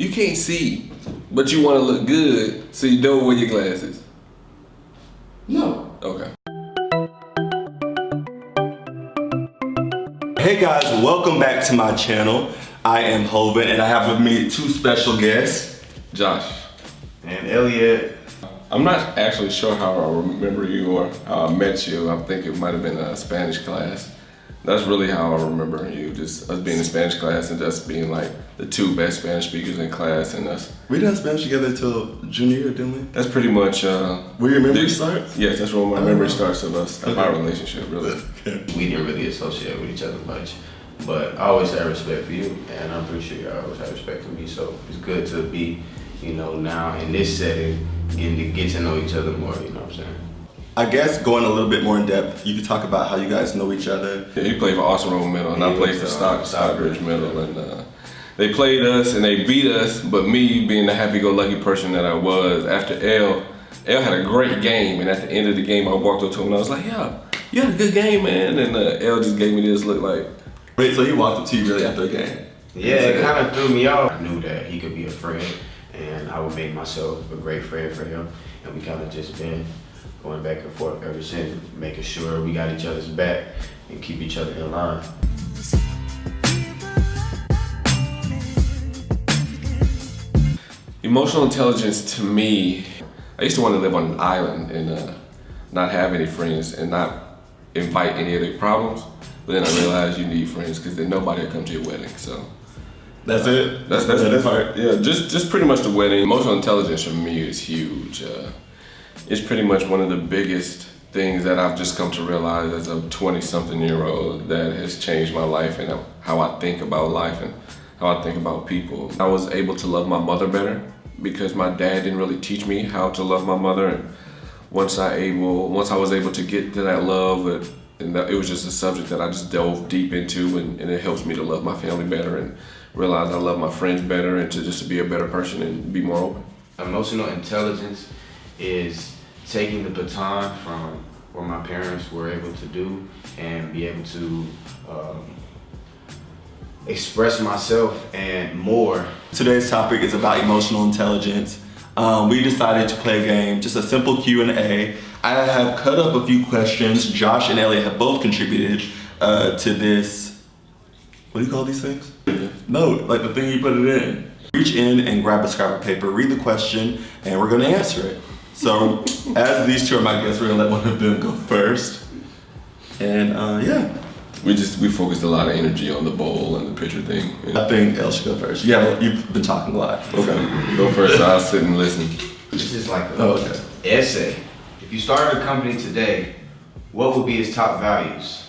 You can't see, but you want to look good, so you don't wear your glasses. No. Okay. Hey guys, welcome back to my channel. I am Hoven and I have with me two special guests. Josh. And Elliott. I'm not actually sure how I remember you or how I met you. I think it might have been a Spanish class. That's really how I remember you, just us being in Spanish class and just being like the two best Spanish speakers in class and us. We didn't have Spanish together until junior year, didn't we? That's pretty much where your memory starts? Yes, that's where my memory starts of us, of our relationship, really. We didn't really associate with each other much, but I always had respect for you, and I'm pretty sure you always had respect for me, so it's good to be, now in this setting, getting to get to know each other more, you know what I'm saying? I guess going a little bit more in depth, you could talk about how you guys know each other. Yeah, he played for Austin Roman Middle, and I played for Stockbridge Middle, and they played us and they beat us, but me being the happy-go-lucky person that I was, after L had a great game, and at the end of the game I walked up to him and I was like, yeah, you had a good game, man, and L just gave me this look like. Wait, so he walked up to you really after a game? Yeah, it kind of threw me off. I knew that he could be a friend, and I would make myself a great friend for him, and we kind of just been going back and forth ever since, making sure we got each other's back and keep each other in line. Emotional intelligence to me, I used to want to live on an island and not have any friends and not invite any of their problems, but then I realized you need friends because then nobody will come to your wedding, so. That's it? That's the part. Yeah, just pretty much the wedding. Emotional intelligence for me is huge. It's pretty much one of the biggest things that I've just come to realize as a 20-something-year-old that has changed my life and how I think about life and how I think about people. I was able to love my mother better because my dad didn't really teach me how to love my mother. And once I was able to get to that love, it was just a subject that I just delved deep into, and it helps me to love my family better and realize I love my friends better and to be a better person and be more open. Emotional intelligence is taking the baton from what my parents were able to do and be able to express myself and more. Today's topic is about emotional intelligence. We decided to play a game, just a simple Q&A. I have cut up a few questions. Josh and Elliott have both contributed to this. What do you call these things? No, like the thing you put it in. Reach in and grab a scrap of paper, read the question, and we're gonna answer it. So, as these two are my guests, we're gonna let one of them go first. And yeah. We focused a lot of energy on the bowl and the picture thing. I think Elle should go first. Yeah, you've been talking a lot. Okay, go first, I'll sit and listen. This is like an essay. If you started a company today, what would be its top values?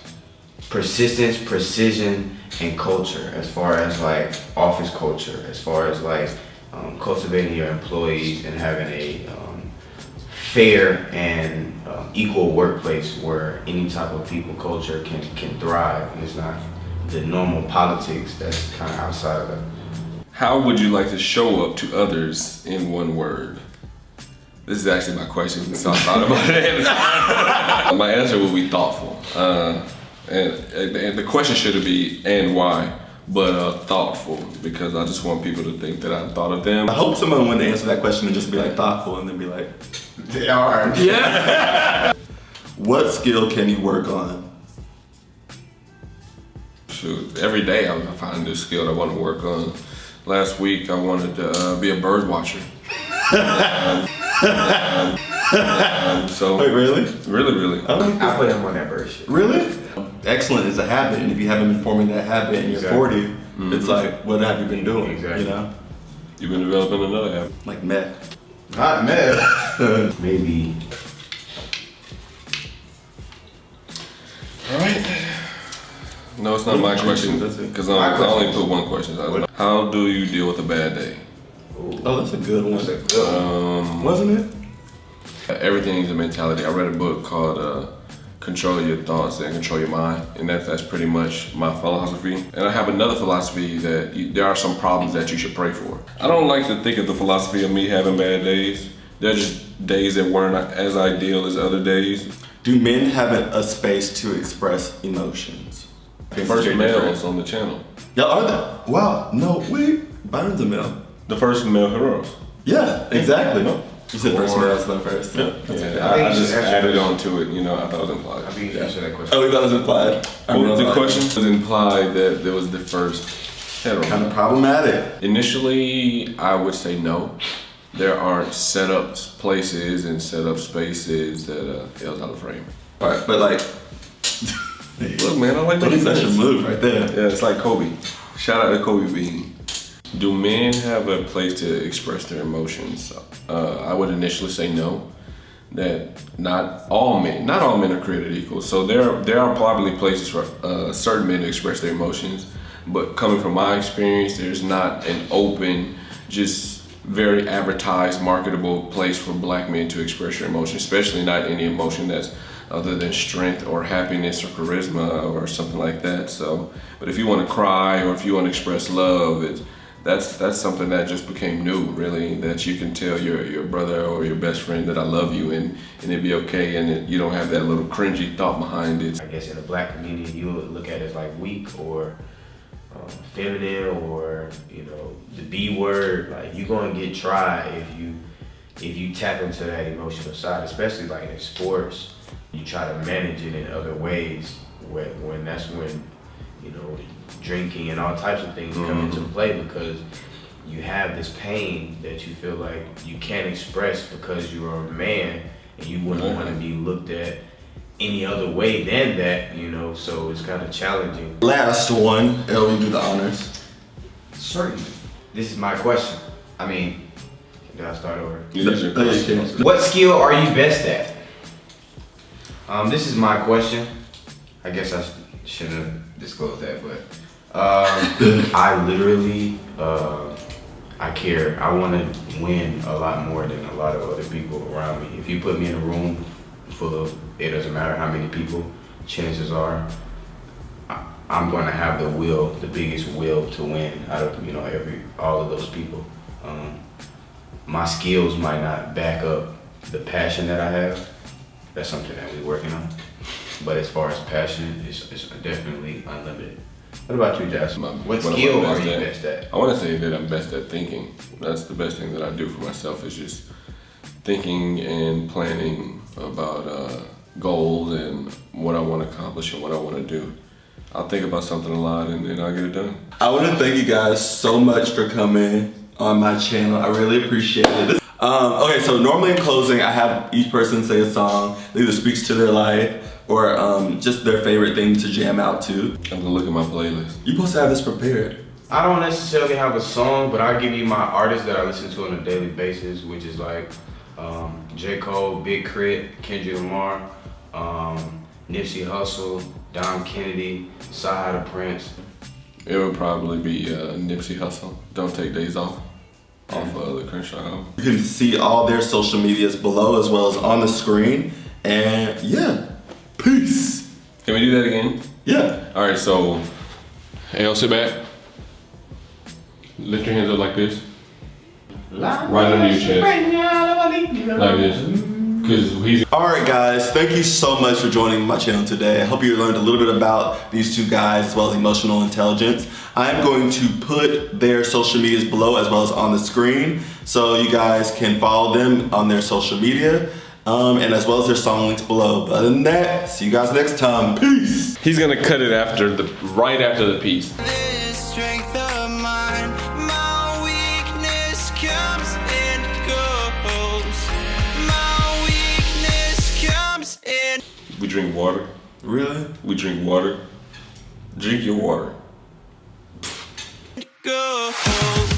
Persistence, precision, and culture, as far as like office culture, as far as like cultivating your employees and having a fair and equal workplace where any type of people culture can thrive, and it's not the normal politics that's kind of outside of it. How would you like to show up to others in one word? This is actually my question, so I thought about it. My answer would be thoughtful. And the question should be, and why? But thoughtful, because I just want people to think that I thought of them. I hope someone wouldn't answer that question and just be like thoughtful and then be like, they are. Yeah. What skill can you work on? Shoot, every day I find a new skill I want to work on. Last week I wanted to be a bird watcher. So wait, really? Really. I put him on that bird shit. Really? Excellent is a habit, and if you haven't been forming that habit and you're 40, it's like, what have you been doing? Exactly. You know? You've been developing another habit. Like meth. Not meth. Maybe. All right. No, it's not my question, because I only put one question. How do you deal with a bad day? Oh, that's a good one. That's a good one. Wasn't it? Everything is a mentality. I read a book called Control Your Thoughts and Control Your Mind, and that's pretty much my philosophy. And I have another philosophy that there are some problems that you should pray for. I don't like to think of the philosophy of me having bad days. They're just days that weren't as ideal as other days. Do men have a space to express emotions? First males on the channel. Y'all are that? Wow, no, wait. Byron's a male. The first male heroes. Yeah, exactly. No. You said first one, that's not first. Yeah. I just added on to it, you know, I thought it was implied. I think you answered that question. Oh, we thought it was implied. Well, the question was implied that there was the first hetero. Kind of problematic. Initially, I would say no. There aren't set up places and set up spaces that L's out of frame. All right, but like, Look, man, I like that's making such a sense. move right there. Yeah, it's like Kobe. Shout out to Kobe Bean. Do men have a place to express their emotions? I would initially say no. That not all men are created equal. So there are probably places for certain men to express their emotions. But coming from my experience, there's not an open, just very advertised, marketable place for black men to express your emotion, especially not any emotion that's other than strength or happiness or charisma or something like that. So, but if you want to cry or if you want to express love, that's something that just became new, really, that you can tell your brother or your best friend that I love you and it'd be okay, and you don't have that little cringy thought behind it. I guess in the black community, you would look at it as like weak or feminine, or you know, the B word. Like you're gonna get tried if you tap into that emotional side, especially like in sports. You try to manage it in other ways when that's when, you know, drinking and all types of things come into play, because you have this pain that you feel like you can't express because you're a man and you wouldn't want to be looked at any other way than that, you know, so it's kind of challenging. Last one, El, you do the honors. Certainly. This is my question. I mean, did I start over? Okay. What skill are you best at? This is my question. I guess I shouldn't have disclosed that, but I literally, I care. I want to win a lot more than a lot of other people around me. If you put me in a room full of, it doesn't matter how many people, chances are I'm going to have the biggest will to win out of, you know, all of those people. My skills might not back up the passion that I have. That's something that we're working on. But as far as passion, it's definitely unlimited. What about you, Jasmine? What skill are you best at? I want to say that I'm best at thinking. That's the best thing that I do for myself, is just thinking and planning about goals and what I want to accomplish and what I want to do. I'll think about something a lot and then I'll get it done. I want to thank you guys so much for coming on my channel. I really appreciate it. Okay, so normally in closing, I have each person say a song that either speaks to their life or just their favorite thing to jam out to. I'm gonna look at my playlist. You're supposed to have this prepared. I don't necessarily have a song, but I'll give you my artists that I listen to on a daily basis, which is like J. Cole, Big Crit, Kendrick Lamar, Nipsey Hussle, Dom Kennedy, Sahara Prince. It would probably be Nipsey Hussle, Don't Take Days Off of the Crenshaw album. You can see all their social medias below as well as on the screen. And yeah, peace. Can we do that again? Yeah. All right, so, hey, sit back. Lift your hands up like this. Right under your chest. Like this. All right, guys, thank you so much for joining my channel today. I hope you learned a little bit about these two guys as well as emotional intelligence. I'm going to put their social medias below as well as on the screen so you guys can follow them on their social media and as well as their song links below. But other than that, see you guys next time. Peace. He's gonna cut it right after the piece. Strength of mine, my weakness comes and goes. My weakness comes and We drink water. Really? We drink water. Drink your water. goes.